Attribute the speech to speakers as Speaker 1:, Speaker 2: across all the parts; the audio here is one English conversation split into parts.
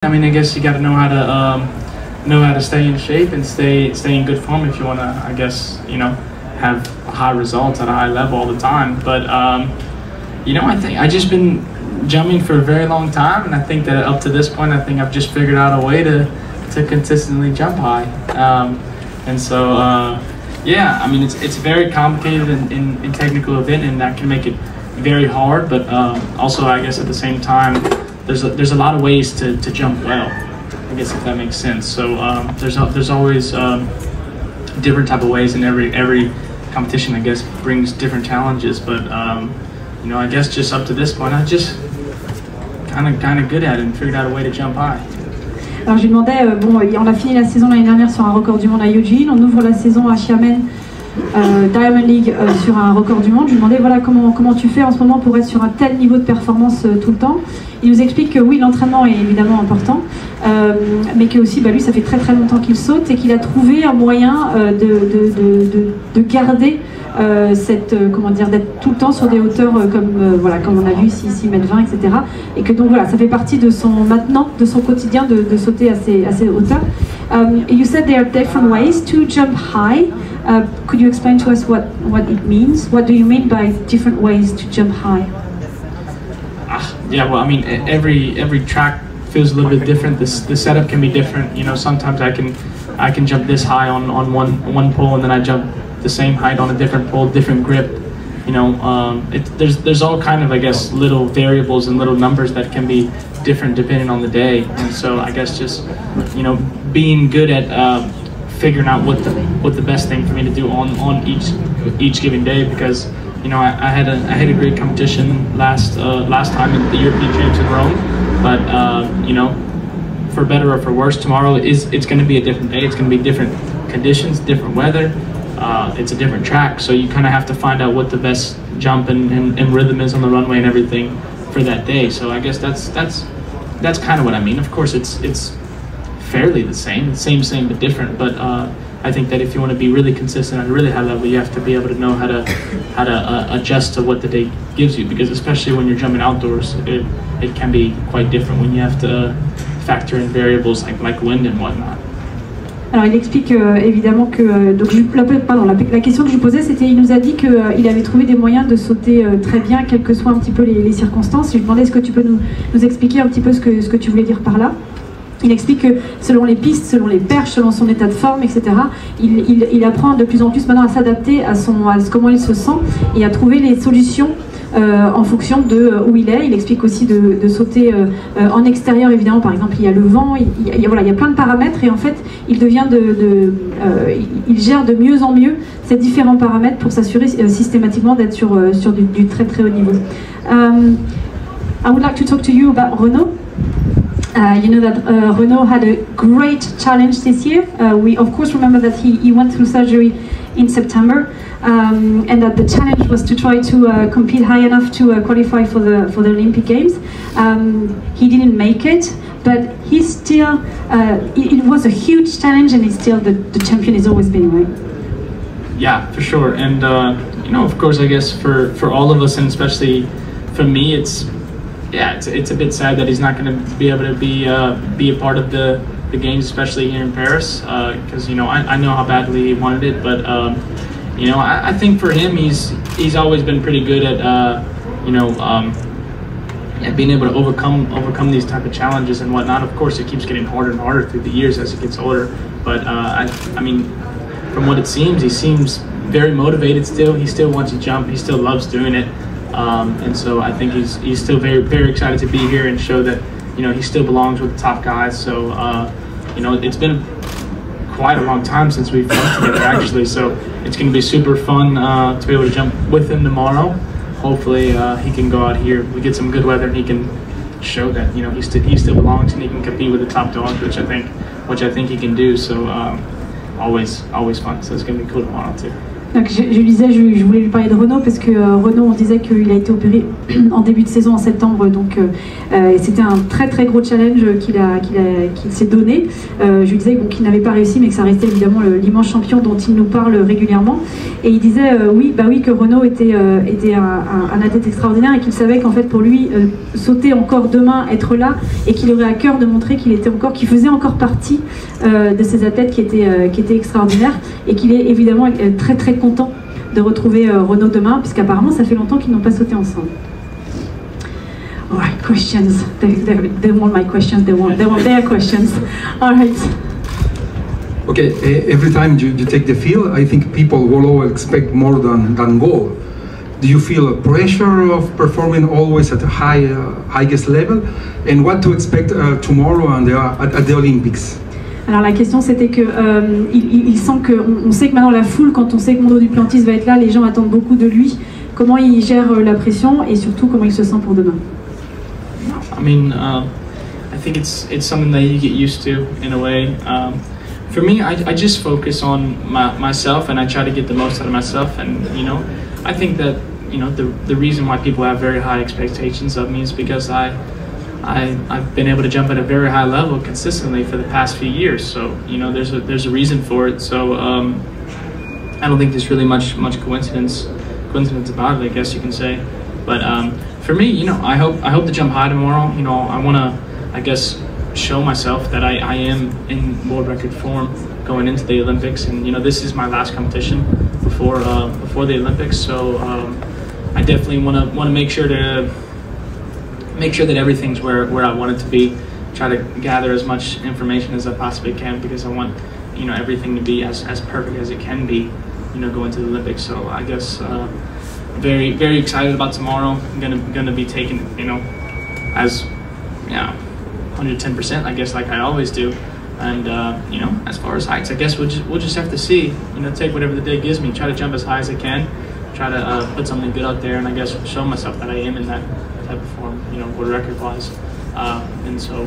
Speaker 1: I mean, I guess you got to know how to stay in shape and stay in good form if you want to, I guess, have high results at a high level all the time. But I think I've just been jumping for a very long time, and I think that up to this point, I think I've just figured out a way to consistently jump high. And so yeah, I mean, it's very complicated in technical event, and that can make it very hard. But also, I guess at the same time, there's a lot of ways to jump well, I guess, if that makes sense. So there's always different type of ways, and every competition, I guess, brings different challenges. But I guess just up to this point, I just kind of good at it and figured out a way to jump high.
Speaker 2: Alors je lui demandais, on a fini la saison l'année dernière sur un record du monde à Eugene, on ouvre la saison à Xiamen, Diamond League sur un record du monde. Je lui demandais voilà comment tu fais en ce moment pour être sur un tel niveau de performance tout le temps. Il nous explique que oui, l'entraînement est évidemment important, mais que aussi lui ça fait très longtemps qu'il saute et qu'il a trouvé un moyen de garder d'être tout le temps sur des hauteurs comme on a vu ici 6,20 m, etc. Et que donc voilà, ça fait partie de son quotidien de sauter à ces hauteurs. You said there are different ways to jump high. Could you explain to us what it means? What do you mean by different ways to jump high?
Speaker 1: Yeah, well, I mean, every track feels a little bit different. The setup can be different. Sometimes I can jump this high on one pole, and then I jump the same height on a different pole, different grip. There's all kind of, I guess, little variables and little numbers that can be different depending on the day. And so I guess just being good at figuring out what the best thing for me to do on each given day, because I had a great competition last time in the European Champs in Rome, but for better or for worse, tomorrow it's going to be a different day. It's going to be different conditions, different weather. It's a different track, so you kind of have to find out what the best jump and rhythm is on the runway and everything for that day. So I guess that's kind of what I mean. Of course, it's fairly the same but different. But I think that if you want to be really consistent at a really high level, you have to be able to know how to adjust to what the day gives you, because especially when you're jumping outdoors, it can be quite different when you have to factor in variables like wind and whatnot.
Speaker 2: Alors il explique évidemment que la question que je lui posais, c'était, il nous a dit qu'il avait trouvé des moyens de sauter très bien, quelles que soient un petit peu les circonstances. Je lui demandais, est-ce que tu peux nous expliquer un petit peu ce que tu voulais dire par là? Il explique que selon les pistes, selon les perches, selon son état de forme, etc., il apprend de plus en plus maintenant à s'adapter à comment il se sent et à trouver les solutions en fonction de où il est. Il explique aussi de sauter en extérieur, évidemment. Par exemple, il y a le vent, il y a plein de paramètres, et en fait il gère de mieux en mieux ces différents paramètres pour s'assurer systématiquement d'être sur du très haut niveau. I would like to talk to you about Renaud. You know that Renaud had a great challenge this year. We of course remember that he went through surgery in September, and that the challenge was to try to compete high enough to qualify for the Olympic Games. He didn't make it, but he's still, it was a huge challenge, and he's still the champion he's always been, right?
Speaker 1: Yeah, for sure. And of course, I guess for all of us, and especially for me, it's a bit sad that he's not going to be able to be a part of the games, especially here in Paris, because I know how badly he wanted it. But I think for him, he's always been pretty good at being able to overcome these type of challenges and whatnot. Of course, it keeps getting harder and harder through the years as he gets older. But I mean, from what it seems, he seems very motivated still. He still wants to jump. He still loves doing it. And so I think he's still very excited to be here and show that he still belongs with the top guys. So it's been quite a long time since we've jumped together, actually. So it's going to be super fun to be able to jump with him tomorrow. Hopefully he can go out here, we get some good weather, and he can show that he still belongs and he can compete with the top dogs, which I think he can do. So always fun. So it's going to be cool tomorrow too.
Speaker 2: Donc je lui disais, je voulais lui parler de Renaud parce que Renaud, on disait qu'il a été opéré en début de saison en septembre, donc c'était un très très gros challenge qu'il s'est donné. Je lui disais qu'il n'avait pas réussi, mais que ça restait évidemment l'immense champion dont il nous parle régulièrement. Et il disait oui que Renaud était un athlète extraordinaire et qu'il savait qu'en fait pour lui sauter encore demain, être là, et qu'il aurait à cœur de montrer qu'il faisait encore partie de ces athlètes qui étaient extraordinaires, et qu'il est évidemment très très content de retrouver Renaud demain, puisqu'apparemment ça fait longtemps qu'ils n'ont pas sauté ensemble. Alright, questions. They want my questions, they want their questions. Alright.
Speaker 3: Okay, every time you take the field, I think people will always expect more than goal. Do you feel a pressure of performing always at a highest level? And what to expect tomorrow at the Olympics?
Speaker 2: Alors la question c'était que il sent que on sait que maintenant la foule, quand on sait que Mondo Duplantis va être là, les gens attendent beaucoup de lui. Comment il gère la pression et surtout comment il se sent pour demain?
Speaker 1: I mean, I think it's something that you get used to in a way. For me, I just focus on myself, and I try to get the most out of myself. And I think that the reason why people have very high expectations of me is because I've been able to jump at a very high level consistently for the past few years. So there's a reason for it. So I don't think there's really much coincidence about it, I guess you can say. But for me, I hope to jump high tomorrow. I want to, I guess, show myself that I am in world record form going into the Olympics, and this is my last competition before the Olympics. So I definitely want to make sure that everything's where I want it to be. Try to gather as much information as I possibly can, because I want everything to be as perfect as it can be, going to the Olympics. So I guess very very excited about tomorrow. I'm gonna be taking as 110%, I guess, like I always do. And as far as heights, I guess we'll just have to see. Take whatever the day gives me. Try to jump as high as I can. Try to put something good out there, and I guess show myself that I am in that type of form, world record wise. And so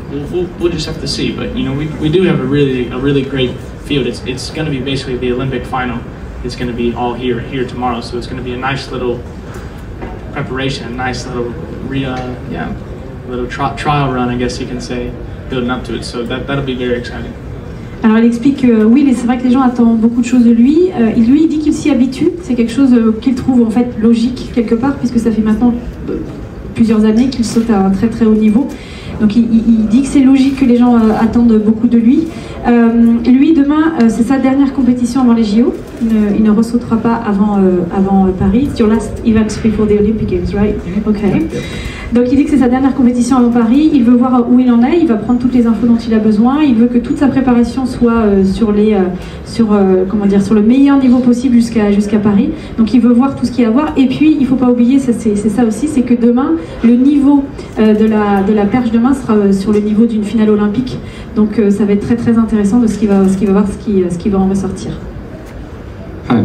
Speaker 1: we'll just have to see. But we do have a really great field. It's going to be basically the Olympic final. It's going to be all here tomorrow. So it's going to be a nice little preparation, a nice little trial run, I guess you can say, building up to it. So that'll be very exciting.
Speaker 2: Alors il explique que oui, c'est vrai que les gens attendent beaucoup de choses de lui. Il dit qu'il s'y habitue. C'est quelque chose qu'il trouve en fait logique quelque part, puisque ça fait maintenant plusieurs années qu'il saute à un très très haut niveau. Donc il dit que c'est logique que les gens attendent beaucoup de lui. Lui, demain, c'est sa dernière compétition avant les JO. Il ne ressautera pas avant Paris. It's your last event before the Olympic Games, right? Okay. Donc il dit que c'est sa dernière compétition avant Paris. Il veut voir où il en est. Il va prendre toutes les infos dont il a besoin. Il veut que toute sa préparation soit sur le meilleur niveau possible jusqu'à Paris. Donc il veut voir tout ce qu'il y a à voir. Et puis il ne faut pas oublier, c'est ça aussi, c'est que demain, le niveau de la perche demain sera sur le niveau d'une finale olympique. Donc ça va être très très intéressant de ce qu'il va voir, ce qui va en ressortir.
Speaker 4: Hi.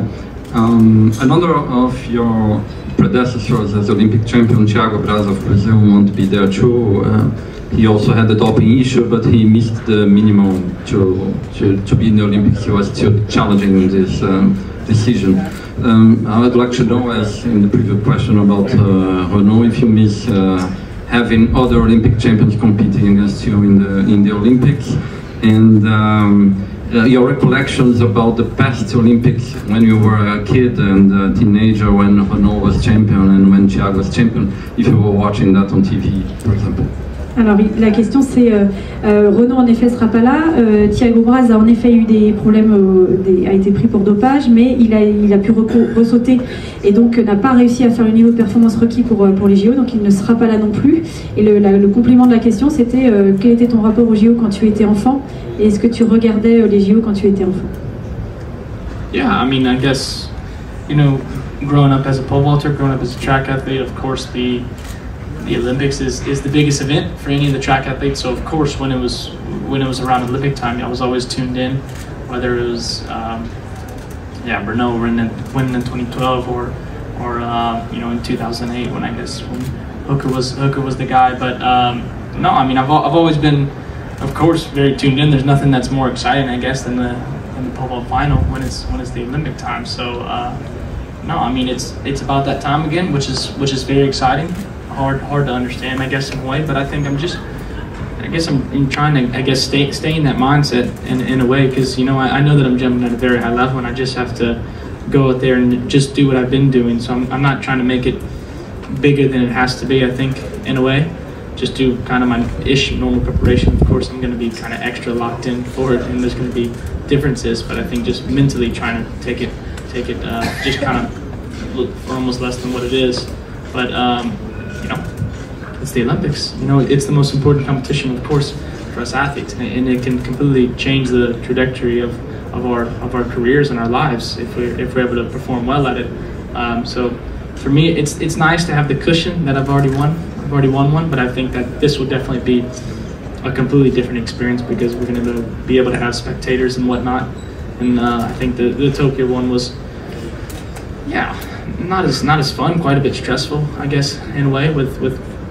Speaker 4: Another of your predecessors as Olympic champion, Thiago Braz of Brazil, won't be there too. He also had the doping issue, but he missed the minimum to be in the Olympics. He was still challenging this decision. I would like to know, as in the previous question about Renaud, if you miss having other Olympic champions competing against you in the Olympics, and your recollections about the past Olympics when you were a kid and a teenager, when Renaud was champion and when Thiago was champion, if you were watching that on TV, for example.
Speaker 2: Alors la question c'est, Renaud en effet sera pas là, Thiago Braz a en effet eu des problèmes, a été pris pour dopage, mais il a pu ressauter et donc n'a pas réussi à faire le niveau de performance requis pour les JO, donc il ne sera pas là non plus. Et le complément de la question c'était quel était ton rapport aux JO quand tu étais enfant, et est-ce que tu regardais les JO quand tu étais enfant?
Speaker 1: Yeah, I mean, I guess, growing up as a pole vaulter, growing up as a track athlete, of course the Olympics is the biggest event for any of the track athletes. So of course when it was around Olympic time, I was always tuned in, whether it was Renaud winning in 2012 or in 2008 when Hooker was the guy. But no, I mean I've always been, of course, very tuned in. There's nothing that's more exciting, I guess, than the pole vault final when it's the Olympic time. So no, I mean it's about that time again, which is very exciting. Hard to understand, I guess, in a way, but I think I'm trying to stay in that mindset in a way, because I know that I'm jumping at a very high level and I just have to go out there and just do what I've been doing. So I'm not trying to make it bigger than it has to be. I think in a way, just do kind of my normal preparation. Of course, I'm going to be kind of extra locked in for it, and there's going to be differences. But I think just mentally trying to take it, just kind of look for almost less than what it is. But it's the Olympics. It's the most important competition, of course, for us athletes, and it can completely change the trajectory of our careers and our lives if we're able to perform well at it. So for me, it's nice to have the cushion that I've already won. I've already won one, but I think that this will definitely be a completely different experience because we're going to be able to have spectators and whatnot. And I think the Tokyo one was, not as fun, quite a bit stressful, I guess, in a way, with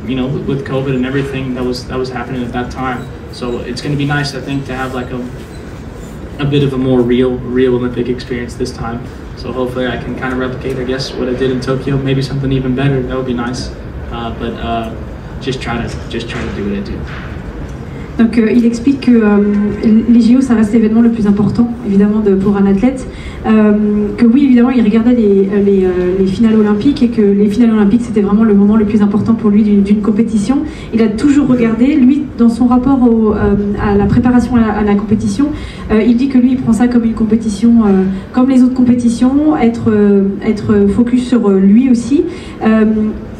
Speaker 1: COVID and everything that was happening at that time. So it's going to be nice, I think, to have like a bit of a more real Olympic experience this time. So hopefully I can kind of replicate, I guess, what I did in Tokyo, maybe something even better. That would be nice. But just try to do what I do.
Speaker 2: Donc il explique que les JO ça reste l'événement le plus important évidemment pour un athlète, que oui évidemment il regardait les finales olympiques et que les finales olympiques c'était vraiment le moment le plus important pour lui d'une compétition. Il a toujours regardé, lui dans son rapport à la préparation à la compétition, il dit que lui il prend ça comme une compétition comme les autres compétitions, être focus sur lui aussi.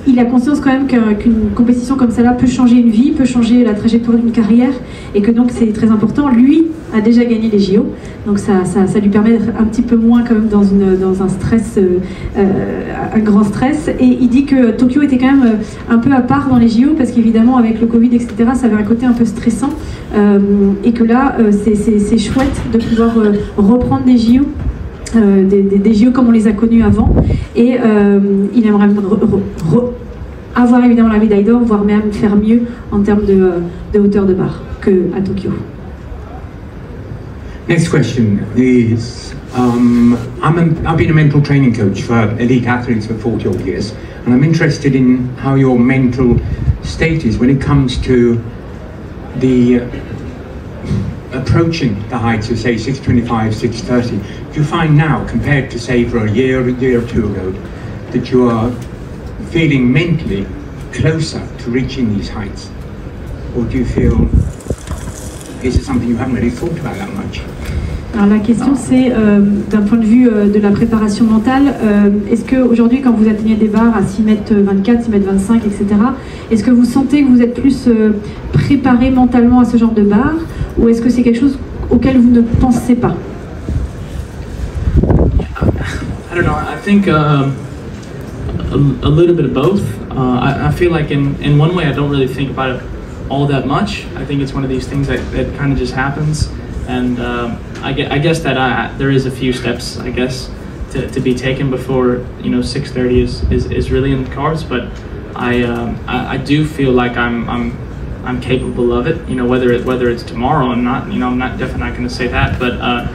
Speaker 2: Il a conscience quand même qu'une compétition comme celle-là peut changer une vie, peut changer la trajectoire d'une carrière, et que donc c'est très important. Lui a déjà gagné les JO, donc ça lui permet d'être un petit peu moins quand même dans un stress, un grand stress. Et il dit que Tokyo était quand même un peu à part dans les JO, parce qu'évidemment avec le Covid, etc., ça avait un côté un peu stressant, et que là c'est chouette de pouvoir reprendre des JO. Des JO comme on les a connus avant, et il aimerait avoir évidemment la médaille d'or, voire même faire mieux en termes de hauteur de barre qu'à Tokyo.
Speaker 5: Next question is, I've been a mental training coach for elite athletes for 40 odd years, and I'm interested in how your mental state is when it comes to the approaching the heights of, say, 625, 630. Do you find now, compared to, say, for a year or two ago, that you are feeling mentally closer to reaching these heights? Or do you feel, is it something you haven't really thought about that much?
Speaker 2: Alors la question c'est, d'un point de vue de la préparation mentale, est-ce qu'aujourd'hui quand vous atteignez des barres à 6m24, 6m25, etc., est-ce que vous sentez que vous êtes plus préparé mentalement à ce genre de barres, ou est-ce que c'est quelque chose auquel vous ne pensez pas?
Speaker 1: I don't know, I think a little bit of both. I feel like in one way I don't really think about it all that much. I think it's one of these things that kind of just happens. And I guess that there is a few steps, I guess, to be taken before 6:30 is really in the cards. But I do feel like I'm capable of it. Whether it's tomorrow, I'm not definitely not going to say that. But I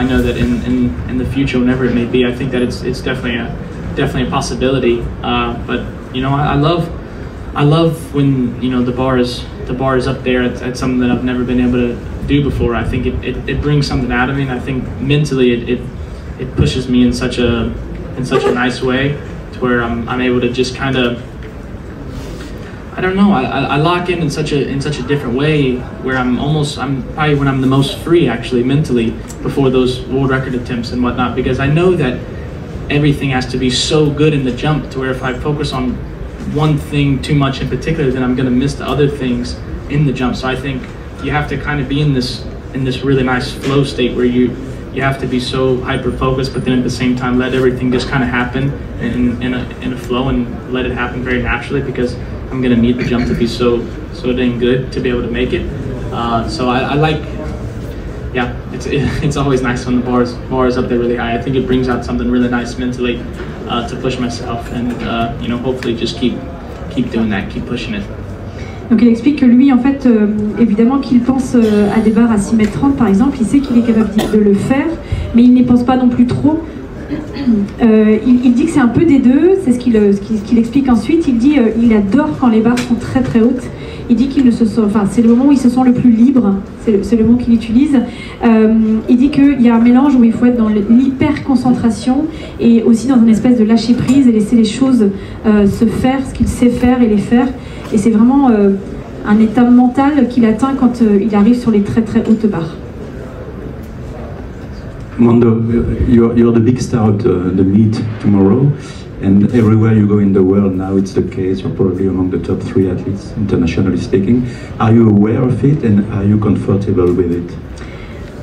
Speaker 1: know that in the future, whenever it may be, I think that it's definitely a possibility. But I love when the bar is up there. It's something that I've never been able to do before. I think it brings something out of me, and I think mentally it pushes me in such a nice way to where I'm able to just kind of, I don't know, I lock in such a different way where I'm probably when I'm the most free actually mentally before those world record attempts and whatnot, because I know that everything has to be so good in the jump to where if I focus on one thing too much in particular, then I'm going to miss the other things in the jump. So I think you have to kind of be in this really nice flow state where you have to be so hyper focused, but then at the same time let everything just kind of happen in a flow and let it happen very naturally, because I'm going to need the jump to be so dang good to be able to make it. So I like, it's always nice when the bar is up there really high. I think it brings out something really nice mentally to push myself, and hopefully just keep doing that, keep pushing it.
Speaker 2: Donc il explique que lui, en fait, évidemment qu'il pense à des barres à 6,30 m par exemple, il sait qu'il est capable de le faire, mais il n'y pense pas non plus trop. Il dit que c'est un peu des deux, c'est ce qu'il explique ensuite. Il dit il adore quand les barres sont très très hautes. Il dit qu'il ne se sent, enfin c'est le moment où il se sent le plus libre, c'est le mot qu'il utilise. Il dit qu'il y a un mélange où il faut être dans l'hyper concentration et aussi dans une espèce de lâcher prise et laisser les choses se faire, ce qu'il sait faire et les faire. Et c'est vraiment un état mental qu'il atteint quand il arrive sur les très très hautes barres.
Speaker 6: Mondo, you're the big star of the meet tomorrow, and everywhere you go in the world now it's the case. You're probably among the top 3 athletes, internationally speaking. Are you aware of it and are you comfortable with it?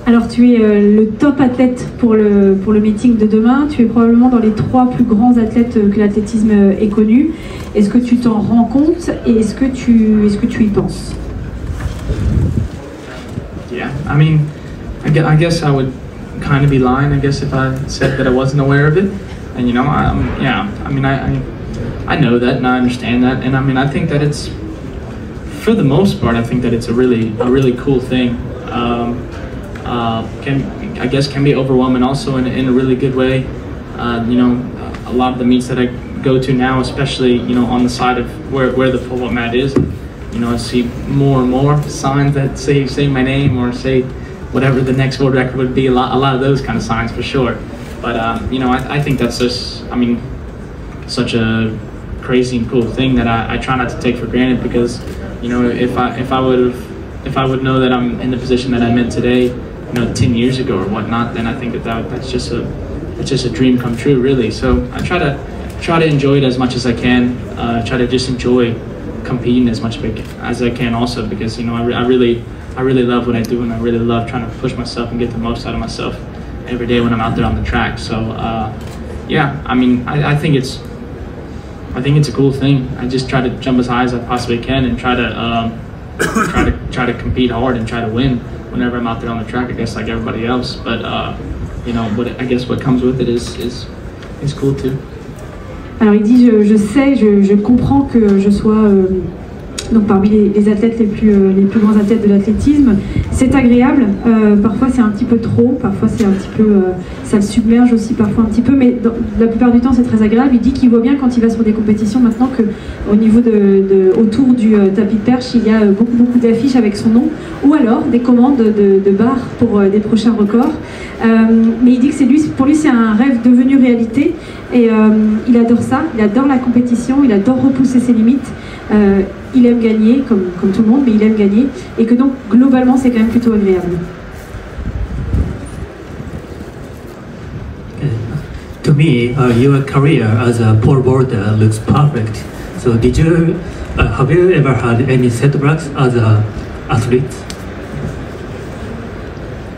Speaker 2: Alors tu es le top athlète pour le meeting de demain, tu es probablement dans les 3 plus grands athlètes que l'athlétisme ait connus. Est-ce que tu t'en rends compte et est-ce que tu y penses?
Speaker 1: Yeah, I mean, I guess I would kind of be lying, I guess, if I said that I wasn't aware of it. And you know, yeah, I mean, I know that and I understand that, and I mean, I think that it's, for the most part, I think that it's a really cool thing. I guess can be overwhelming also in a really good way. You know, a lot of the meets that I go to now, especially, you know, on the side of where the pole-vault mat is, you know, I see more and more signs that say my name or say whatever the next world record would be, a lot of those kind of signs for sure. But you know, I think that's just, I mean, such a crazy and cool thing that I try not to take for granted, because, you know, if I would know that I'm in the position that I'm in today, you know, 10 years ago or whatnot, then I think that's just a dream come true, really. So I try to enjoy it as much as I can. Try to just enjoy competing as much as I can also, because, you know, I really love what I do, and I really love trying to push myself and get the most out of myself every day when I'm out there on the track. So yeah, I mean, I think it's a cool thing. I just try to jump as high as I possibly can and try to compete hard and try to win whenever I'm out there on the track, I guess, like everybody else. But you know, I guess what comes with it is cool too.
Speaker 2: Alors il dit, je comprends que je sois donc parmi les athlètes les plus grands athlètes de l'athlétisme. C'est agréable, parfois c'est un petit peu trop, parfois c'est un petit peu, ça le submerge aussi parfois un petit peu, mais la plupart du temps c'est très agréable. Il dit qu'il voit bien quand il va sur des compétitions maintenant que au niveau autour du tapis de perche, il y a beaucoup d'affiches avec son nom, ou alors des commandes de barres pour des prochains records. Mais il dit que pour lui c'est un rêve devenu réalité, et il adore ça, il adore la compétition, il adore repousser ses limites. Il aime gagner, comme tout le monde, mais il aime gagner, et que donc globalement c'est quand même plutôt agréable.
Speaker 7: To me, your career as a pole vaulter looks perfect. So have you ever had any setbacks as an athlete?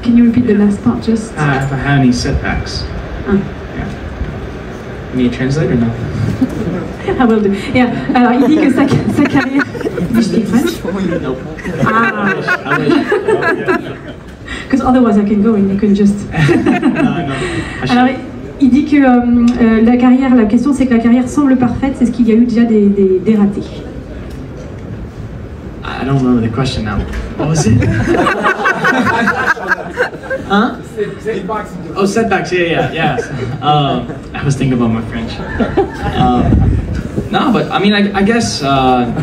Speaker 2: Can you repeat the last part, just?
Speaker 1: Have I had any setbacks? Yeah. Need a translator now?
Speaker 2: I will do. Yeah. Alors il dit que sa carrière. Do you speak French?
Speaker 1: Nope.
Speaker 2: Ah.
Speaker 1: I wish.
Speaker 2: Because otherwise I can go and you can just.
Speaker 1: No.
Speaker 2: Alors il dit que la question c'est que la carrière semble parfaite, c'est ce qu'il y a eu déjà des ratés.
Speaker 1: I don't remember the question now. What was it? Huh?
Speaker 5: Setbacks.
Speaker 1: Oh, setbacks. Yeah. I was thinking about my French. No, but I mean, I guess I've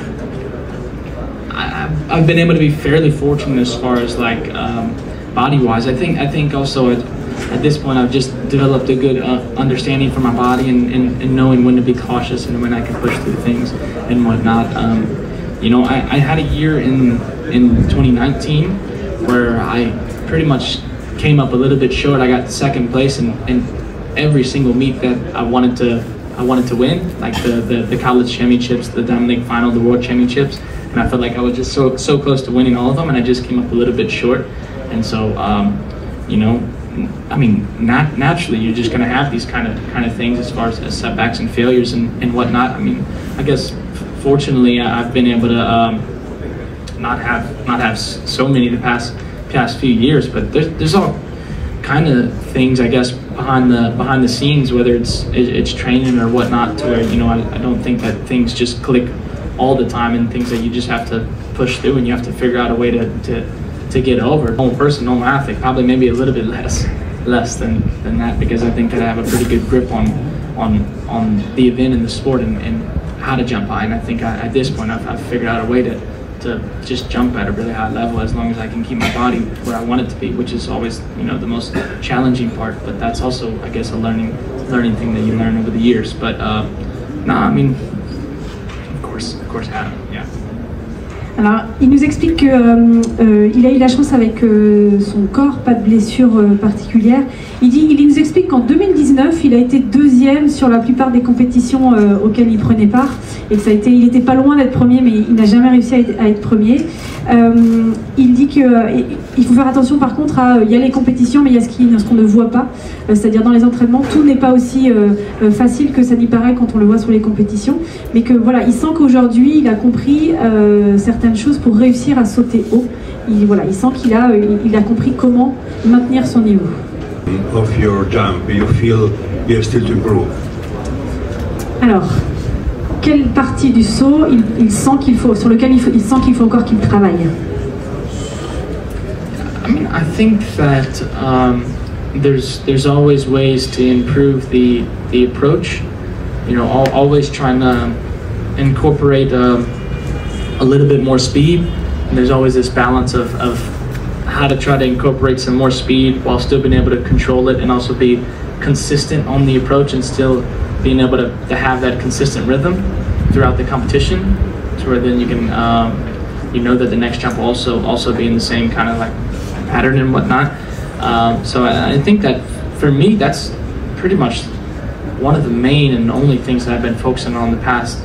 Speaker 1: been able to be fairly fortunate as far as like body-wise. I think also at this point I've just developed a good understanding for my body and knowing when to be cautious and when I can push through things and whatnot. You know, I had a year in 2019 where I pretty much came up a little bit short. I got second place in every single meet that I wanted to win, like the college championships, the Diamond League final, the world championships, and I felt like I was just so close to winning all of them, and I just came up a little bit short. And so you know, I mean, naturally you're just going to have these kind of things as far as setbacks and failures and whatnot. I mean, I guess fortunately I've been able to not have so many the past few years, but there's all kind of things, I guess, behind the scenes, whether it's training or whatnot, to where, you know, I don't think that things just click all the time, and things that you just have to push through, and you have to figure out a way to get over. Normal person, normal athlete, probably maybe a little bit less than that, because I think that I have a pretty good grip on the event and the sport and how to jump high. And I think at this point I've figured out a way to just jump at a really high level, as long as I can keep my body where I want it to be, which is always, you know, the most challenging part. But that's also, I guess, a learning thing that you learn over the years. But no, I mean, of course, yeah.
Speaker 2: Alors, il nous explique qu'il a eu la chance avec son corps, pas de blessure particulière. Il nous explique qu'en 2019, il a été deuxième sur la plupart des compétitions auxquelles il prenait part, et que il n'était pas loin d'être premier, mais il n'a jamais réussi à être premier. Il dit qu'il faut faire attention par contre il y a les compétitions, mais il y a ce qu'on ne voit pas, c'est-à-dire dans les entraînements, tout n'est pas aussi facile que ça n'y paraît quand on le voit sur les compétitions, mais que voilà, il sent qu'aujourd'hui il a compris certaines choses pour réussir à sauter haut. Il sent qu'il a compris comment maintenir son niveau.
Speaker 8: Of your jump, you feel you have still to improve?
Speaker 2: Alors, quelle partie du saut sur lequel il sent qu'il faut encore qu'il travaille?
Speaker 1: I mean, I think that there's always ways to improve the approach. You know, always trying to incorporate a little bit more speed. And there's always this balance of how to try to incorporate some more speed while still being able to control it, and also be consistent on the approach, and still being able to have that consistent rhythm throughout the competition, to where then you can you know that the next jump will also be in the same kind of like pattern and whatnot. So I think that for me, that's pretty much one of the main and only things that I've been focusing on the past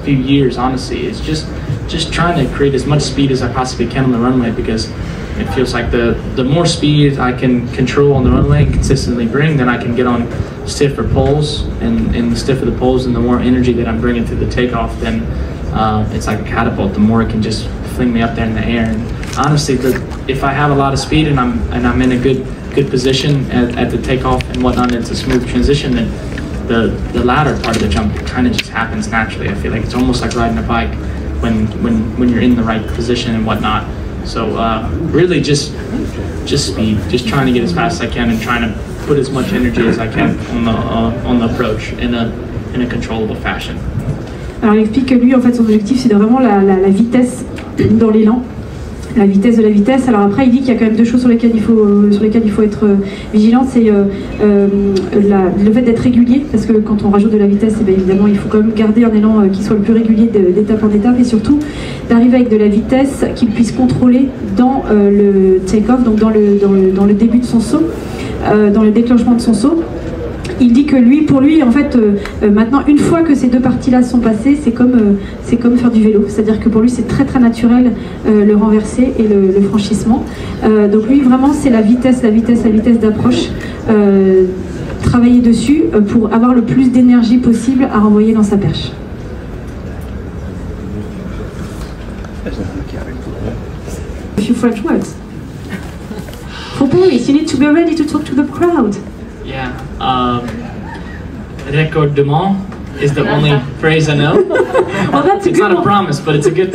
Speaker 1: few years, honestly, is just trying to create as much speed as I possibly can on the runway, because it feels like the more speed I can control on the runway and consistently bring, then I can get on stiffer poles, and the stiffer the poles and the more energy that I'm bringing through the takeoff, then it's like a catapult. The more it can just fling me up there in the air. And honestly, if I have a lot of speed and I'm in a good position at the takeoff and whatnot, it's a smooth transition, then the latter part of the jump kind of just happens naturally. I feel like it's almost like riding a bike when you're in the right position and whatnot. So really just speed, just trying to get as fast as I can, and trying to put as much energy as I can on the approach in a controllable fashion.
Speaker 2: Alors il explique que lui, en fait, son objectif, c'est vraiment la vitesse dans l'élan, la vitesse de la vitesse. Alors après, il dit qu'il y a quand même deux choses sur lesquelles il faut être vigilant, c'est le fait d'être régulier, parce que quand on rajoute de la vitesse, bien évidemment, il faut quand même garder un élan qui soit le plus régulier d'étape en étape, et surtout d'arriver avec de la vitesse qu'il puisse contrôler dans le take-off, donc dans le début de son saut, dans le déclenchement de son saut. Il dit que pour lui, en fait, maintenant, une fois que ces deux parties-là sont passées, c'est comme faire du vélo. C'est-à-dire que pour lui, c'est très très naturel le renversé et le franchissement. Donc lui, vraiment, c'est la vitesse d'approche. Travailler dessus pour avoir le plus d'énergie possible à renvoyer dans sa perche. A few French words. For Paris, you need to be ready to talk to the crowd.
Speaker 1: Yeah, Recordement is the only phrase I know.
Speaker 2: Well, that's
Speaker 1: it's not a promise, but it's a good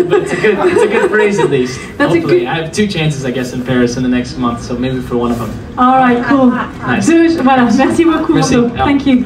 Speaker 1: phrase at least. Hopefully, I have 2 chances, I guess, in Paris in the next month, so maybe for one of them.
Speaker 2: All right, cool.
Speaker 1: Nice.
Speaker 2: Voilà, merci beaucoup, Mondo. Thank you.